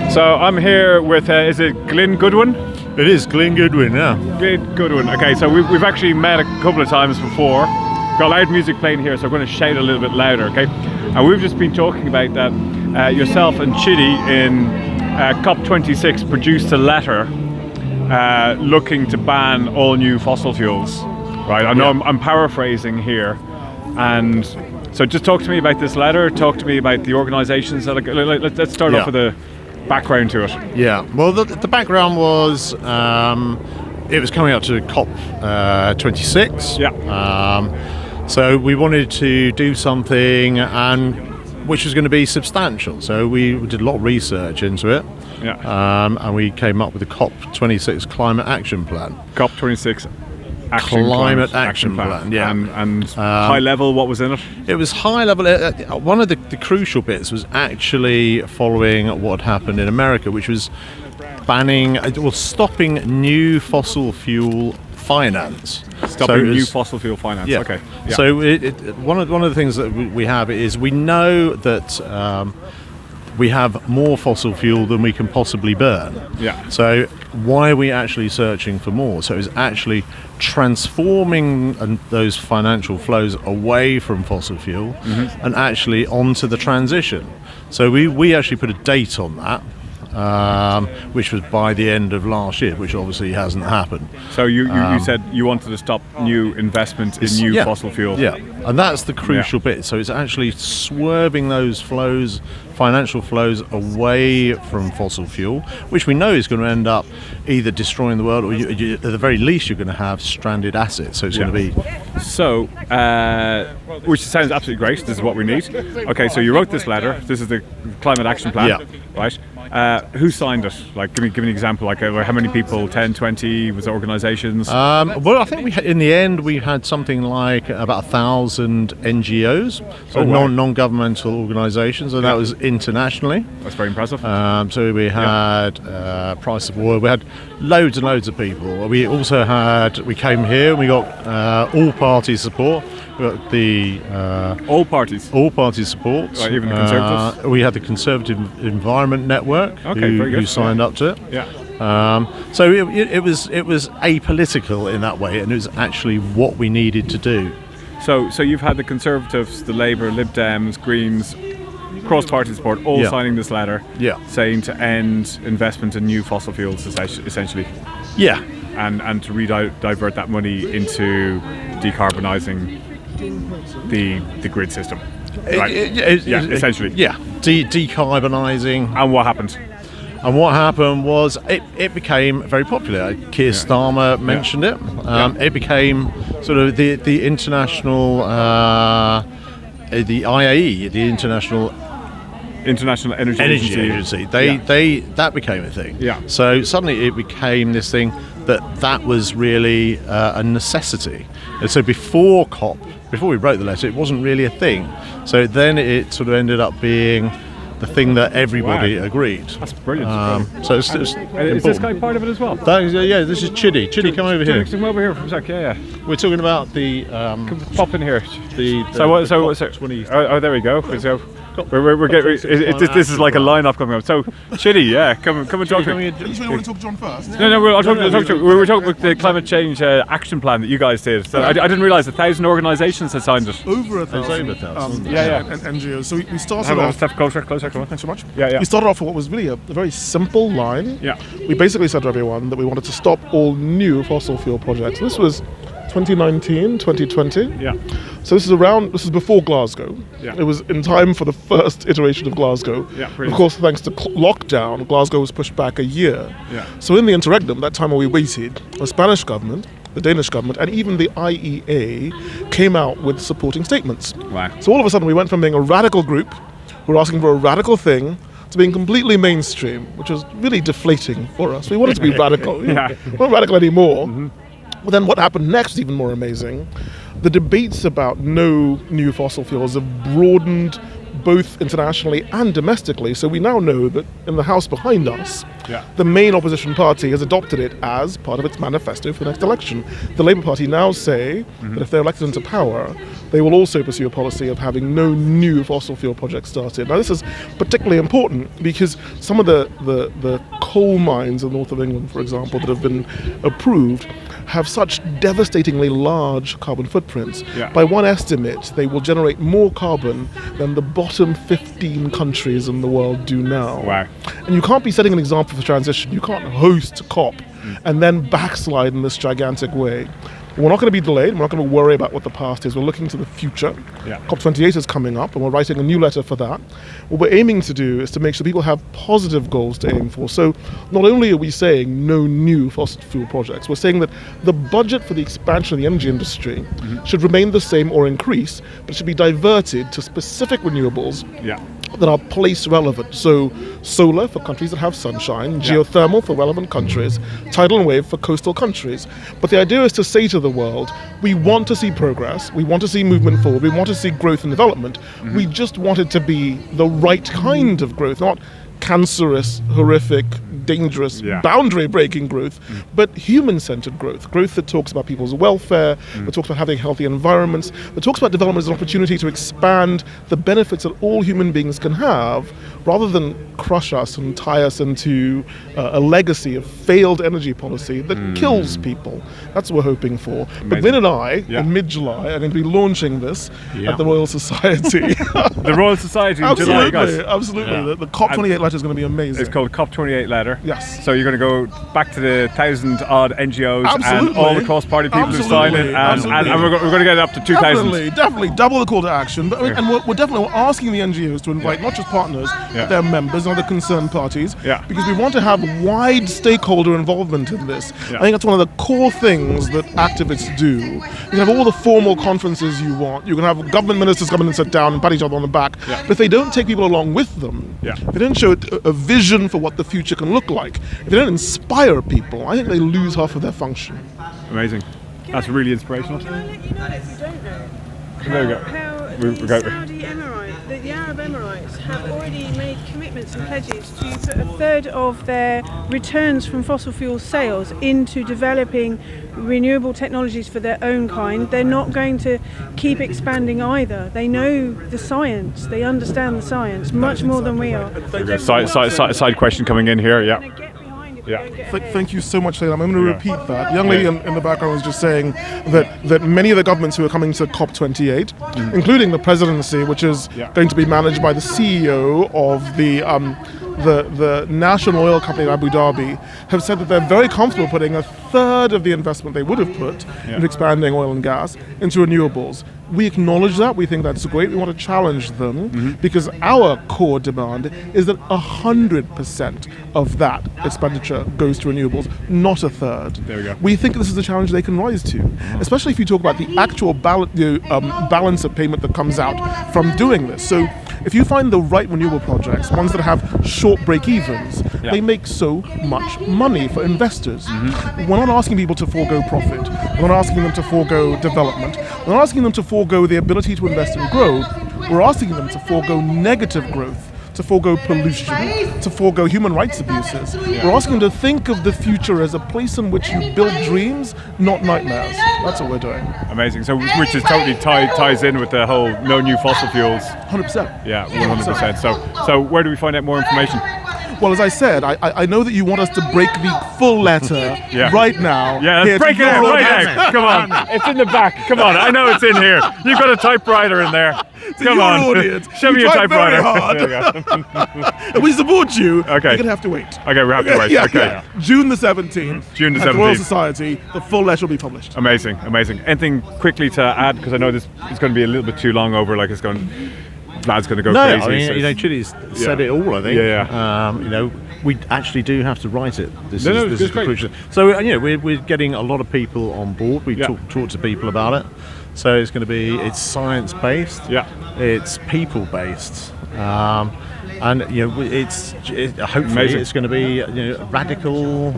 So I'm here with, is it Glyn Goodwin? It is Glyn Goodwin, yeah. Glyn Goodwin. Okay, so we've actually met a couple of times before. Got loud music playing here, so I'm going to shout a little bit louder, okay? And we've just been talking about that yourself and Chidi in COP26 produced a letter looking to ban all new fossil fuels, right? I know I'm paraphrasing here, and so just talk to me about this letter. Talk to me about the organisations. Let's start off with a background to it. Yeah. Well, the background was it was coming up to COP26. Yeah. So we wanted to do something which was going to be substantial. So we did a lot of research into it. Yeah. And we came up with the COP26 Climate Action Plan. COP26 Climate Action Plan. Yeah. And high level, what was in it? It was high level. One of the crucial bits was actually following what had happened in America, which was stopping new fossil fuel finance. Stopping new fossil fuel finance. Yeah. Okay. Yeah. So one of the things that we have is we know that we have more fossil fuel than we can possibly burn. Yeah. So why are we actually searching for more? So it's actually transforming those financial flows away from fossil fuel and actually onto the transition. So we actually put a date on that. Which was by the end of last year, which obviously hasn't happened. So you said you wanted to stop new investment in new fossil fuel. Yeah, and that's the crucial bit. So it's actually swerving those flows, financial flows, away from fossil fuel, which we know is going to end up either destroying the world or at the very least you're going to have stranded assets. So it's going to be... So, which sounds absolutely great. This is what we need. Okay, so you wrote this letter. This is the Climate Action Plan, right? Who signed it? Like, give me an example. Like, how many people? 10, 20? Was it organisations? Well, I think in the end we had something like about 1,000 NGOs, so non-governmental organisations, and that was internationally. That's very impressive. So we had Price of Oil. We had loads and loads of people. We also we came here and we got all party support. We got the all parties support. Right, even the Conservatives. We had the Conservative Environment Network who signed up to it. Yeah. So it was apolitical in that way, and it was actually what we needed to do. So you've had the Conservatives, the Labour, Lib Dems, Greens, cross-party support, all signing this letter, saying to end investment in new fossil fuels, essentially. Yeah. And to divert that money into decarbonising the grid system. Right. Essentially. Yeah. Decarbonising. And what happened? And what happened was it became very popular. Keir Starmer mentioned it. It became sort of the international, the IAE, the International Energy Agency. That became a thing. Yeah. So suddenly it became this thing that was really a necessity. And so before we wrote the letter, it wasn't really a thing. So then it sort of ended up being the thing that everybody agreed. That's brilliant. So it's is this guy part of it as well? This is Chidi. Chidi, come over here. Come over here for a sec. Yeah. We're talking about the. Pop in here. So there we go. So we're getting. This is like a line-up coming up. So Chidi, come and talk to me. Do you want to talk to John first? No. I'll talk to you. We were talking about the climate change action plan that you guys did. So I didn't realise 1,000 organisations had signed it. Over 1,000. And NGOs. So we started off. Step closer. Thanks so much. Yeah. We started off with what was really a very simple line. Yeah. We basically said to everyone that we wanted to stop all new fossil fuel projects. This was 2019, 2020. Yeah. So this is before Glasgow. Yeah. It was in time for the first iteration of Glasgow. Yeah, of course, thanks to lockdown, Glasgow was pushed back a year. Yeah. So in the interregnum, that time while we waited, the Spanish government, the Danish government, and even the IEA came out with supporting statements. Wow. So all of a sudden, we went from being a radical group who were asking for a radical thing to being completely mainstream, which was really deflating for us. We wanted to be radical. We weren't radical anymore. Mm-hmm. But then what happened next is even more amazing. The debates about no new fossil fuels have broadened both internationally and domestically. So we now know that in the House behind us, the main opposition party has adopted it as part of its manifesto for the next election. The Labour Party now say that if they're elected into power, they will also pursue a policy of having no new fossil fuel projects started. Now this is particularly important because some of the coal mines in the north of England, for example, that have been approved have such devastatingly large carbon footprints. By one estimate, they will generate more carbon than the bottom 15 countries in the world do now. Wow. And you can't be setting an example for transition. You can't host COP and then backslide in this gigantic way. We're not going to be delayed. We're not going to worry about what the past is. We're looking to the future. COP28 is coming up, and we're writing a new letter for that. What we're aiming to do is to make sure people have positive goals to aim for. So not only are we saying no new fossil fuel projects, we're saying that the budget for the expansion of the energy industry should remain the same or increase, but it should be diverted to specific renewables that are place relevant. So solar for countries that have sunshine, geothermal for relevant countries, tidal and wave for coastal countries. But the idea is to say to the world, we want to see progress, we want to see movement forward, we want to see growth and development. We just want it to be the right kind of growth, not cancerous, horrific, dangerous, boundary-breaking growth, but human-centered growth. Growth that talks about people's welfare, that talks about having healthy environments, that talks about development as an opportunity to expand the benefits that all human beings can have, rather than crush us and tie us into a legacy of failed energy policy that kills people. That's what we're hoping for. Amazing. But Glyn and I, in mid-July, are going to be launching this at the Royal Society. The Royal Society in July, guys. Absolutely. The COP28 letter is going to be amazing. It's called COP28 letter. Yes. So you're going to go back to the 1,000 odd NGOs Absolutely. and all the cross-party people who sign it, and we're going to get it up to 2,000. Definitely double the call to action. But, and we're definitely asking the NGOs to invite not just partners, but their members and other concerned parties, because we want to have wide stakeholder involvement in this. I think that's one of the core things that activists do. You can have all the formal conferences you want. You can have government ministers come in and sit down and pat each other on the back. But if they don't take people along with them, if they don't show a vision for what the future can look like, if they don't inspire people, I think they lose half of their function. Amazing. That's really inspirational. Can I let you know if you don't know? There we go. How the Saudi Emirates, the Arab Emirates, have already made commitments and pledges to put a third of their returns from fossil fuel sales into developing renewable technologies for their own kind. They're not going to keep expanding either. They know the science. They understand the science much more than we are. Side question coming in here. Thank you so much, Leila. I'm going to repeat that. The young lady in the background was just saying that many of the governments who are coming to COP28, including the presidency, which is going to be managed by the CEO of the national oil company in Abu Dhabi, have said that they're very comfortable putting a third of the investment they would have put into expanding oil and gas into renewables. We acknowledge that. We think that's great. We want to challenge them because our core demand is that 100% of that expenditure goes to renewables, not a third. There we go. We think this is a challenge they can rise to, especially if you talk about the actual balance of payment that comes out from doing this. So if you find the right renewable projects, ones that have short break-evens, they make so much money for investors. We're not asking people to forego profit. We're not asking them to forego development. We're not asking them to forego the ability to invest and grow. We're asking them to forego negative growth, to forego pollution, to forego human rights abuses. We're asking them to think of the future as a place in which you build dreams, not nightmares. That's what we're doing. Amazing. So, which is totally ties in with the whole no new fossil fuels. 100%. Yeah, 100%. So where do we find out more information? Well, as I said, I know that you want us to break the full letter right now. Yeah, let's break it right now. Come on. It's in the back. Come on. I know it's in here. You've got a typewriter in there. Come on. Audience. Show me your typewriter. And we support you. Okay. You're going to have to wait. Okay, we have to wait. Okay. June the 17th. June the 17th. At the Royal Society, the full letter will be published. Amazing. Anything quickly to add? Because I know this is going to be a little bit too long over. Like it's going. Vlad's going to go crazy. I mean, Chidi's said it all, I think. We actually do have to write it. This is the crucial. So, we're getting a lot of people on board. We talk to people about it. So it's going to be, it's science-based. It's people-based. And, hopefully it's going to be, radical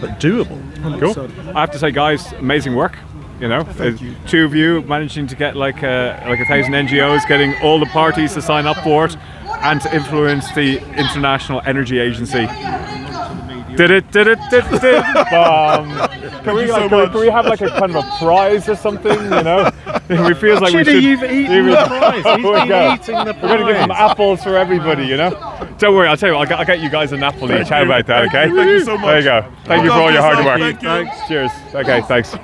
but doable. Cool. I have to say, guys, amazing work. You know, Thank you. two of you managing to get like 1,000 NGOs, getting all the parties to sign up for it, and to influence the International Energy Agency. Did it? Can we have like a kind of a prize or something? You know, it feels like we should. You've eaten the prize. He's been eating the prize. We're going to give them apples for everybody. You know. Don't worry, I'll tell you what, I'll get you guys an apple each. How about that? Okay. Thank you so much. There you go. Thank you for all your hard work. Thank you. Cheers. Okay. Thanks.